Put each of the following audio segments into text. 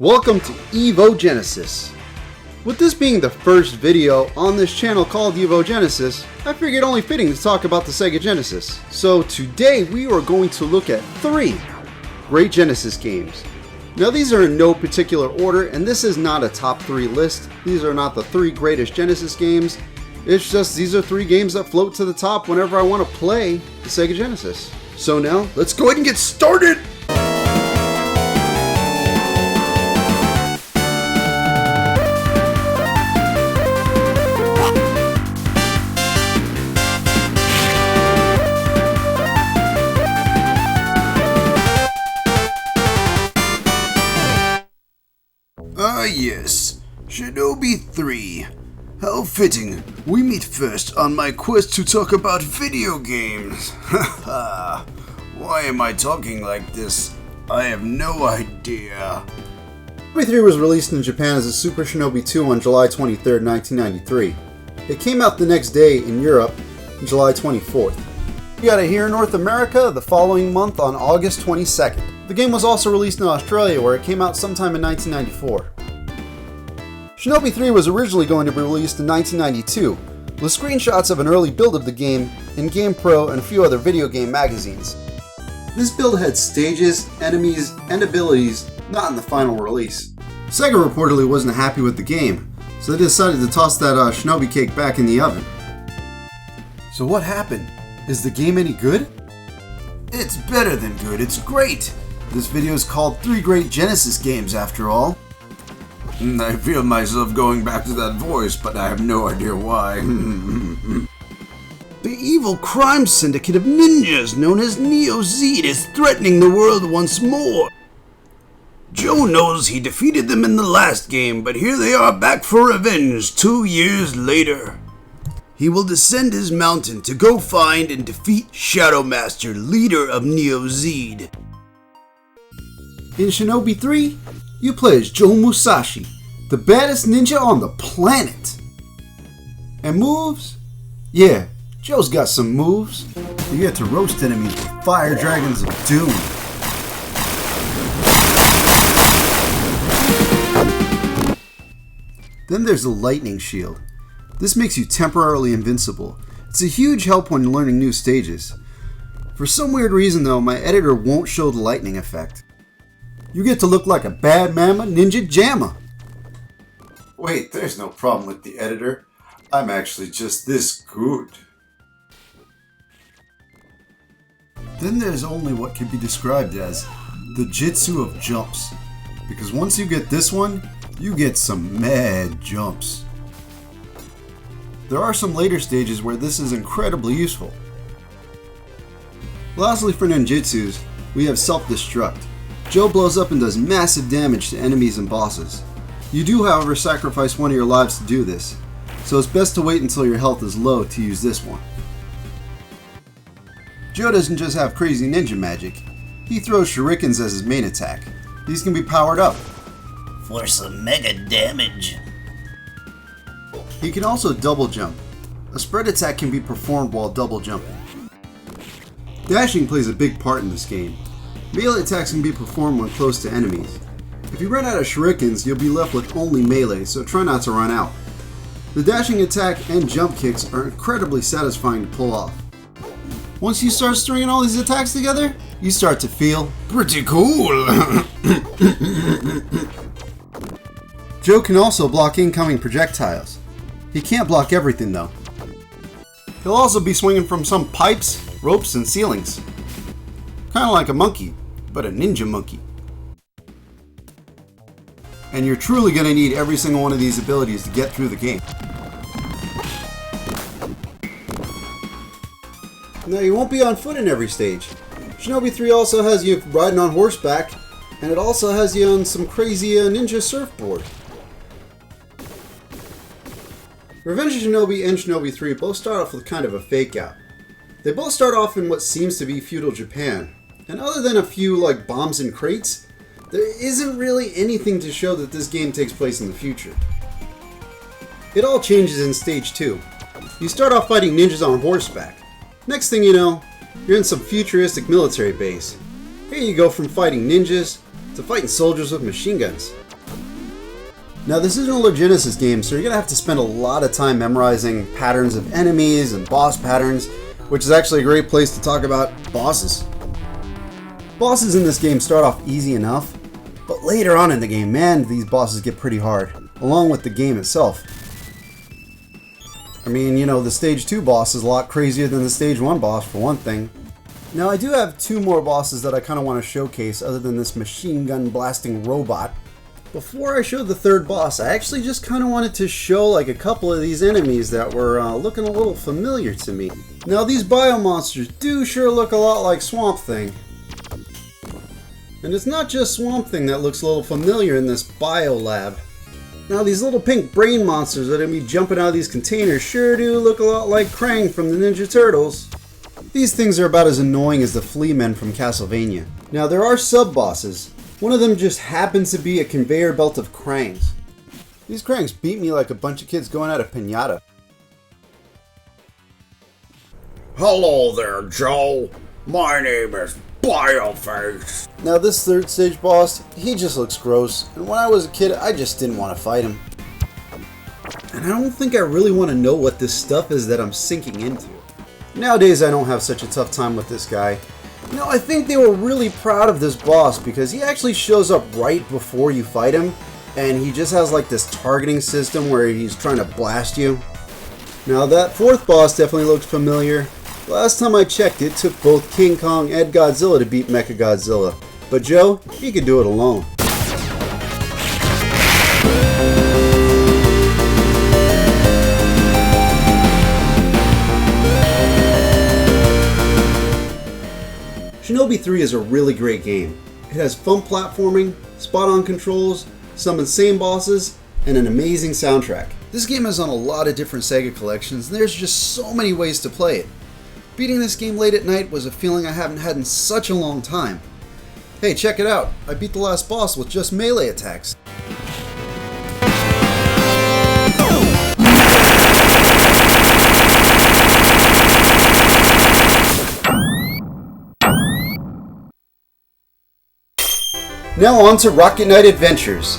Welcome to Evo Genesis. With this being the first video on this channel called Evo Genesis, I figured only fitting to talk about the Sega Genesis. So today we are going to look at 3 great Genesis games. Now these are in no particular order, and this is not a top 3 list. These are not the 3 greatest Genesis games. It's just these are 3 games that float to the top whenever I want to play the Sega Genesis. So now, let's go ahead and get started! Ah yes, Shinobi III. How fitting, we meet first on my quest to talk about video games. Haha, why am I talking like this? I have no idea. Shinobi 3 was released in Japan as a Super Shinobi 2 on July 23, 1993. It came out the next day in Europe, July 24th. We got it here in North America the following month on August 22nd. The game was also released in Australia, where it came out sometime in 1994. Shinobi 3 was originally going to be released in 1992, with screenshots of an early build of the game in GamePro and a few other video game magazines. This build had stages, enemies, and abilities not in the final release. Sega reportedly wasn't happy with the game, so they decided to toss that Shinobi cake back in the oven. So what happened? Is the game any good? It's better than good, it's great. This video is called 3 Great Genesis Games after all. I feel myself going back to that voice, but I have no idea why. The evil crime syndicate of ninjas known as Neo-Z is threatening the world once more. Joe knows he defeated them in the last game, but here they are back for revenge 2 years later. He will descend his mountain to go find and defeat Shadow Master, leader of Neo-Z. In Shinobi 3, you play as Joe Musashi, the baddest ninja on the planet. And moves? Yeah, Joe's got some moves. You get to roast enemies with fire dragons of doom. Then there's the lightning shield. This makes you temporarily invincible. It's a huge help when learning new stages. For some weird reason though, my editor won't show the lightning effect. You get to look like a bad mama ninja jamma. Wait, there's no problem with the editor. I'm actually just this good. Then there's only what can be described as the Jitsu of jumps. Because once you get this one, you get some mad jumps. There are some later stages where this is incredibly useful. Lastly, for ninjutsus, we have self-destruct. Joe blows up and does massive damage to enemies and bosses. You do, however, sacrifice one of your lives to do this, so it's best to wait until your health is low to use this one. Joe doesn't just have crazy ninja magic, he throws shurikens as his main attack. These can be powered up for some mega damage. He can also double jump. A spread attack can be performed while double jumping. Dashing plays a big part in this game. Melee attacks can be performed when close to enemies. If you run out of shurikens, you'll be left with only melee, so try not to run out. The dashing attack and jump kicks are incredibly satisfying to pull off. Once you start stringing all these attacks together, you start to feel pretty cool. Joe can also block incoming projectiles. He can't block everything though. He'll also be swinging from some pipes, ropes, and ceilings. Kinda like a monkey, but a ninja monkey. And you're truly going to need every single one of these abilities to get through the game. Now you won't be on foot in every stage. Shinobi 3 also has you riding on horseback, and it also has you on some crazy ninja surfboard. Revenge of Shinobi and Shinobi 3 both start off with kind of a fake out. They both start off in what seems to be feudal Japan, and other than a few like bombs and crates, there isn't really anything to show that this game takes place in the future. It all changes in stage 2. You start off fighting ninjas on horseback. Next thing you know, you're in some futuristic military base. Here you go from fighting ninjas to fighting soldiers with machine guns. Now this isn't a low Genesis game, so you're going to have to spend a lot of time memorizing patterns of enemies and boss patterns, which is actually a great place to talk about bosses. Bosses in this game start off easy enough, but later on in the game, man, these bosses get pretty hard, along with the game itself. I mean, you know, the Stage 2 boss is a lot crazier than the Stage 1 boss, for one thing. Now, I do have two more bosses that I kind of want to showcase other than this machine gun blasting robot. Before I show the third boss, I actually just kind of wanted to show like a couple of these enemies that were looking a little familiar to me. Now, these bio monsters do sure look a lot like Swamp Thing. And it's not just Swamp Thing that looks a little familiar in this bio lab. Now these little pink brain monsters that are going to be jumping out of these containers sure do look a lot like Krang from the Ninja Turtles. These things are about as annoying as the flea men from Castlevania. Now there are sub-bosses. One of them just happens to be a conveyor belt of Krangs. These Krangs beat me like a bunch of kids going out of piñata. Hello there, Joe. My name is Bioface. Now this third stage boss, he just looks gross, and when I was a kid, I just didn't want to fight him. And I don't think I really want to know what this stuff is that I'm sinking into. Nowadays, I don't have such a tough time with this guy. You know, I think they were really proud of this boss because he actually shows up right before you fight him, and he just has like this targeting system where he's trying to blast you. Now that fourth boss definitely looks familiar. Last time I checked, it took both King Kong and Godzilla to beat Mechagodzilla. But Joe, he could do it alone. Shinobi 3 is a really great game. It has fun platforming, spot-on controls, some insane bosses, and an amazing soundtrack. This game is on a lot of different Sega collections, and there's just so many ways to play it. Beating this game late at night was a feeling I haven't had in such a long time. Hey, check it out! I beat the last boss with just melee attacks. Now on to Rocket Knight Adventures.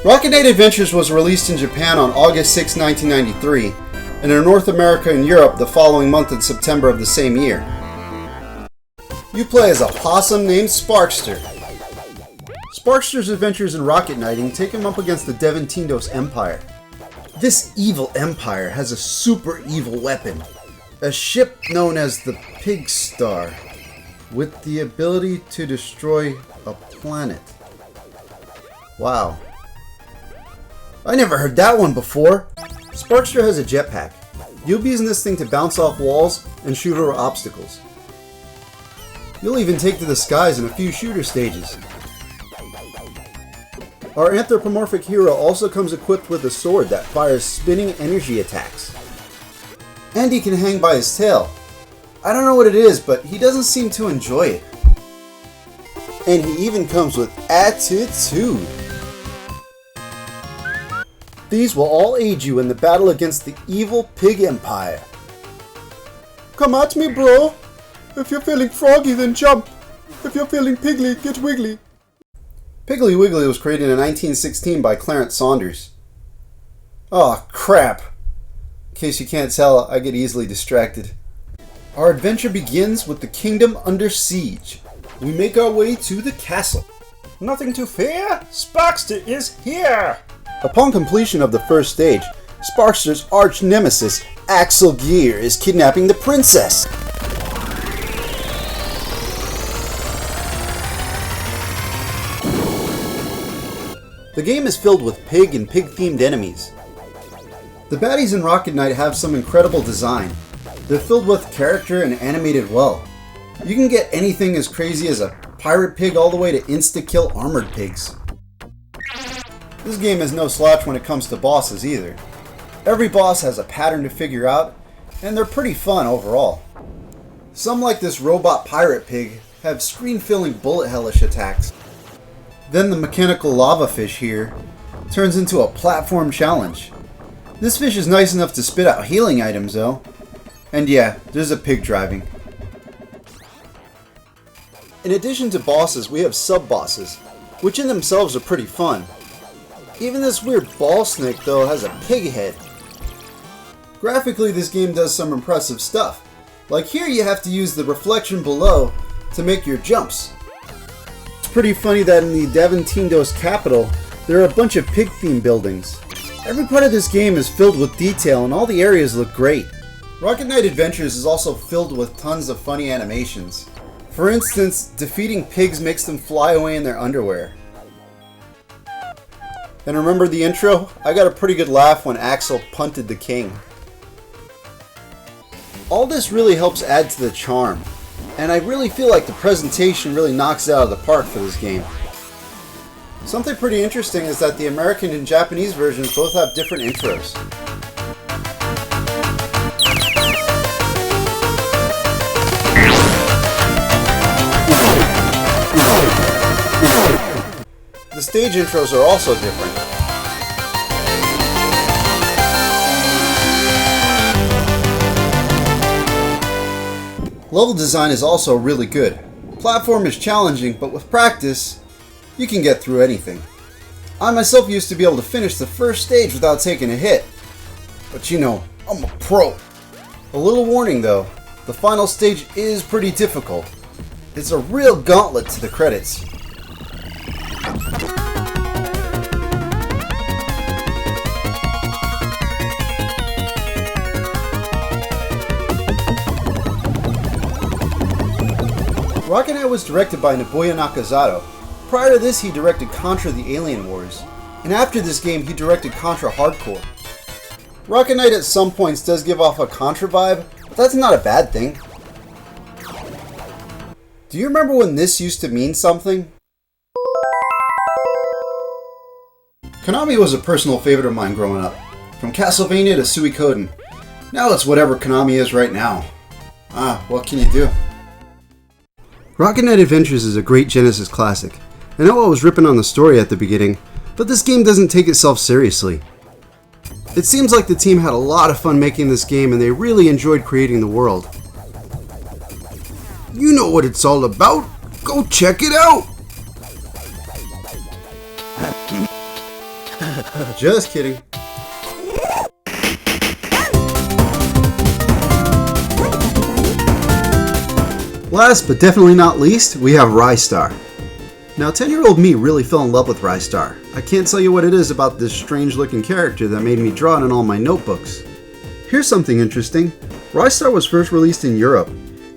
Rocket Knight Adventures was released in Japan on August 6, 1993, and in North America and Europe the following month in September of the same year. You play as a possum named Sparkster. Sparkster's adventures in rocket knighting take him up against the Deventindos Empire. This evil empire has a super evil weapon, a ship known as the Pig Star, with the ability to destroy a planet. Wow. I never heard that one before. Sparkster has a jetpack. You'll be using this thing to bounce off walls and shoot over obstacles. You'll even take to the skies in a few shooter stages. Our anthropomorphic hero also comes equipped with a sword that fires spinning energy attacks. And he can hang by his tail. I don't know what it is, but he doesn't seem to enjoy it. And he even comes with attitude. These will all aid you in the battle against the evil Pig Empire. Come at me, bro! If you're feeling froggy, then jump! If you're feeling piggly, get wiggly! Piggly Wiggly was created in 1916 by Clarence Saunders. Aw, crap! In case you can't tell, I get easily distracted. Our adventure begins with the kingdom under siege. We make our way to the castle. Nothing to fear! Sparkster is here! Upon completion of the first stage, Sparkster's arch nemesis, Axel Gear, is kidnapping the princess. The game is filled with pig and pig-themed enemies. The baddies in Rocket Knight have some incredible design. They're filled with character and animated well. You can get anything as crazy as a pirate pig all the way to insta-kill armored pigs. This game is no slouch when it comes to bosses either. Every boss has a pattern to figure out, and they're pretty fun overall. Some, like this robot pirate pig, have screen-filling bullet hellish attacks. Then the mechanical lava fish here turns into a platform challenge. This fish is nice enough to spit out healing items though. And yeah, there's a pig driving. In addition to bosses, we have sub-bosses, which in themselves are pretty fun. Even this weird ball snake, though, has a pig head. Graphically, this game does some impressive stuff. Like here, you have to use the reflection below to make your jumps. It's pretty funny that in the Daventindo's capital, there are a bunch of pig-themed buildings. Every part of this game is filled with detail and all the areas look great. Rocket Knight Adventures is also filled with tons of funny animations. For instance, defeating pigs makes them fly away in their underwear. And remember the intro? I got a pretty good laugh when Axel punted the king. All this really helps add to the charm, and I really feel like the presentation really knocks it out of the park for this game. Something pretty interesting is that the American and Japanese versions both have different intros. The stage intros are also different. Level design is also really good. Platform is challenging, but with practice, you can get through anything. I myself used to be able to finish the first stage without taking a hit. But you know, I'm a pro. A little warning though, the final stage is pretty difficult. It's a real gauntlet to the credits. Rocket Knight was directed by Nobuya Nakazato. Prior to this, he directed Contra the Alien Wars, and after this game, he directed Contra Hardcore. Rocket Knight at some points does give off a Contra vibe, but that's not a bad thing. Do you remember when this used to mean something? Konami was a personal favorite of mine growing up, from Castlevania to Suikoden. Now it's whatever Konami is right now. What can you do? Rocket Knight Adventures is a great Genesis classic. I know I was ripping on the story at the beginning, but this game doesn't take itself seriously. It seems like the team had a lot of fun making this game and they really enjoyed creating the world. You know what it's all about. Go check it out! Just kidding. Last but definitely not least, we have Rystar. Now 10-year-old me really fell in love with Rystar. I can't tell you what it is about this strange looking character that made me draw it in all my notebooks. Here's something interesting. Rystar was first released in Europe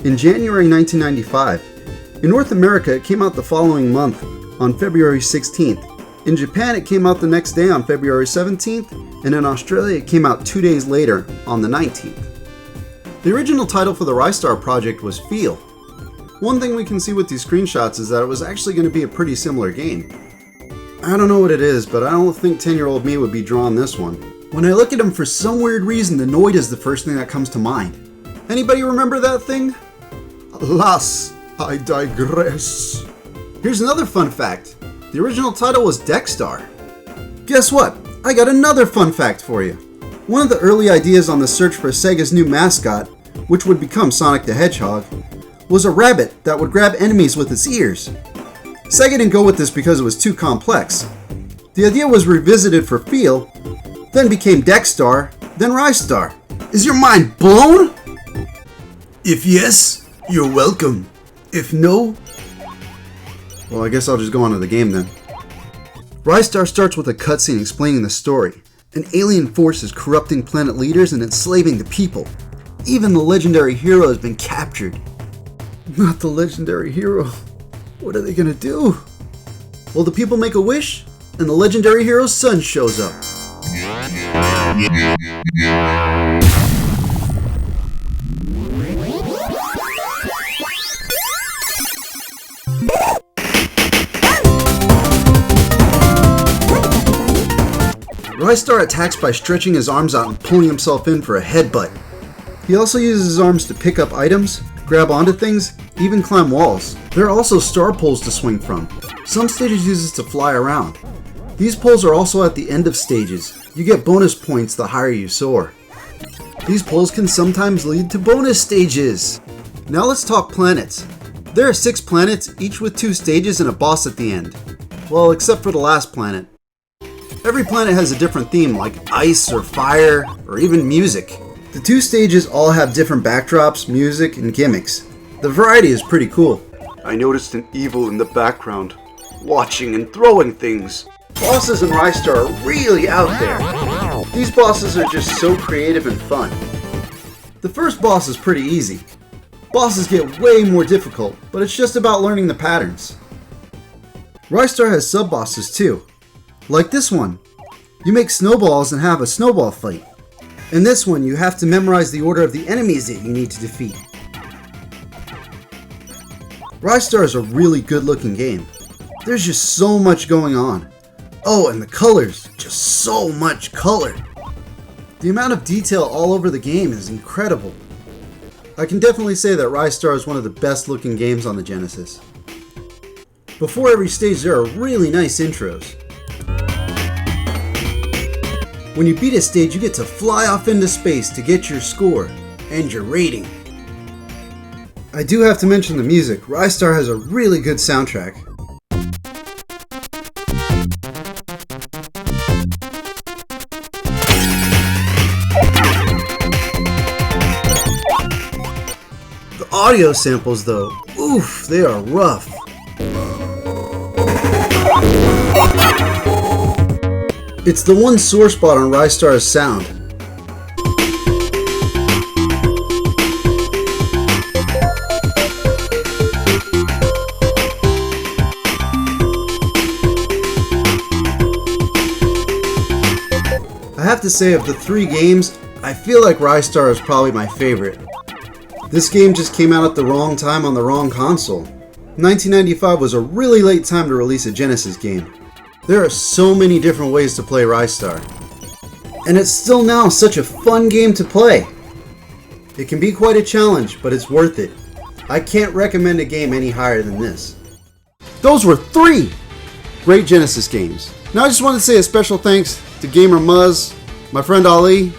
in January 1995. In North America it came out the following month on February 16th. In Japan it came out the next day on February 17th, and in Australia it came out 2 days later on the 19th. The original title for the Rystar project was Feel. One thing we can see with these screenshots is that it was actually going to be a pretty similar game. I don't know what it is, but I don't think 10-year-old me would be drawing this one. When I look at him, for some weird reason, the Noid is the first thing that comes to mind. Anybody remember that thing? Alas, I digress. Here's another fun fact. The original title was Dexstar. Guess what? I got another fun fact for you. One of the early ideas on the search for Sega's new mascot, which would become Sonic the Hedgehog, was a rabbit that would grab enemies with its ears. Sega didn't go with this because it was too complex. The idea was revisited for Feel, then became Dexstar, then Rystar. Is your mind blown? If yes, you're welcome. If no, well, I guess I'll just go on to the game then. Rystar starts with a cutscene explaining the story. An alien force is corrupting planet leaders and enslaving the people. Even the legendary hero has been captured. Not the legendary hero. What are they gonna do? Well, the people make a wish, and the legendary hero's son shows up. Rystar attacks by stretching his arms out and pulling himself in for a headbutt. He also uses his arms to pick up items, grab onto things, even climb walls. There are also star poles to swing from. Some stages use it to fly around. These poles are also at the end of stages. You get bonus points the higher you soar. These poles can sometimes lead to bonus stages. Now let's talk planets. There are 6 planets, each with 2 stages and a boss at the end. Well, except for the last planet. Every planet has a different theme, like ice or fire, or even music. The 2 stages all have different backdrops, music, and gimmicks. The variety is pretty cool. I noticed an evil in the background, watching and throwing things. Bosses in Rystar are really out there. These bosses are just so creative and fun. The first boss is pretty easy. Bosses get way more difficult, but it's just about learning the patterns. Rystar has sub-bosses too. Like this one. You make snowballs and have a snowball fight. In this one, you have to memorize the order of the enemies that you need to defeat. Rystar is a really good looking game. There's just so much going on. Oh, and the colors, just so much color. The amount of detail all over the game is incredible. I can definitely say that Rystar is one of the best looking games on the Genesis. Before every stage there are really nice intros. When you beat a stage, you get to fly off into space to get your score and your rating. I do have to mention the music. Rystar has a really good soundtrack. The audio samples though, oof, they are rough. It's the one sore spot on Rystar's sound. I have to say, of the 3 games, I feel like Rystar is probably my favorite. This game just came out at the wrong time on the wrong console. 1995 was a really late time to release a Genesis game. There are so many different ways to play Rystar. And it's still now such a fun game to play. It can be quite a challenge, but it's worth it. I can't recommend a game any higher than this. Those were 3 great Genesis games. Now I just wanted to say a special thanks to Gamer Muzz, my friend Ali,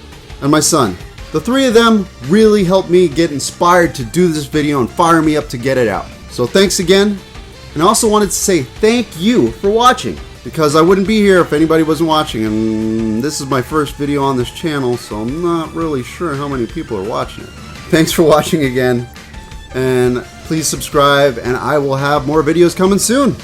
and my son. The 3 of them really helped me get inspired to do this video and fire me up to get it out. So thanks again. And I also wanted to say thank you for watching, because I wouldn't be here if anybody wasn't watching, and this is my first video on this channel, so I'm not really sure how many people are watching it. Thanks for watching again, and please subscribe, and I will have more videos coming soon.